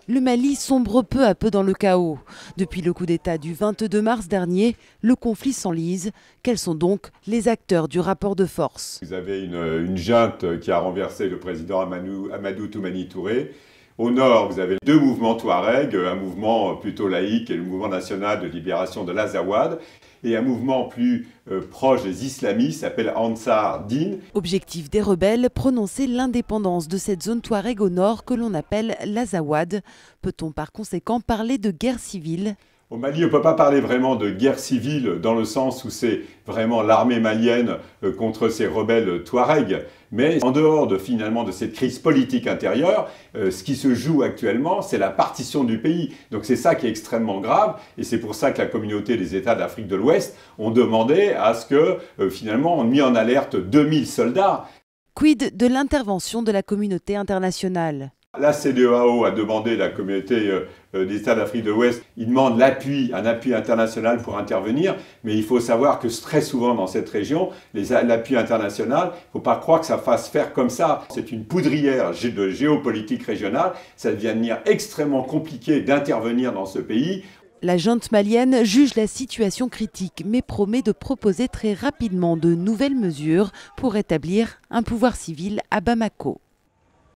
Le Mali sombre peu à peu dans le chaos. Depuis le coup d'État du 22 mars dernier, le conflit s'enlise. Quels sont donc les acteurs du rapport de force? Vous avez une junte qui a renversé le président Amadou Toumani Touré. Au nord, vous avez deux mouvements Touareg, un mouvement plutôt laïque et le mouvement national de libération de l'Azawad, et un mouvement plus proche des islamistes s'appelle Ansar Dine. Objectif des rebelles, prononcer l'indépendance de cette zone Touareg au nord que l'on appelle l'Azawad. Peut-on par conséquent parler de guerre civile? Au Mali, on ne peut pas parler vraiment de guerre civile dans le sens où c'est vraiment l'armée malienne contre ces rebelles Touaregs. Mais en dehors finalement de cette crise politique intérieure, ce qui se joue actuellement, c'est la partition du pays. Donc c'est ça qui est extrêmement grave et c'est pour ça que la communauté des États d'Afrique de l'Ouest ont demandé à ce que finalement on ait mis en alerte 2000 soldats. Quid de l'intervention de la communauté internationale? La CEDEAO a demandé, la communauté des États d'Afrique de l'Ouest, ils demandent un appui international pour intervenir, mais il faut savoir que très souvent dans cette région, l'appui international, il ne faut pas croire que ça fasse faire comme ça. C'est une poudrière de géopolitique régionale, ça devient devenir extrêmement compliqué d'intervenir dans ce pays. La junte malienne juge la situation critique, mais promet de proposer très rapidement de nouvelles mesures pour établir un pouvoir civil à Bamako.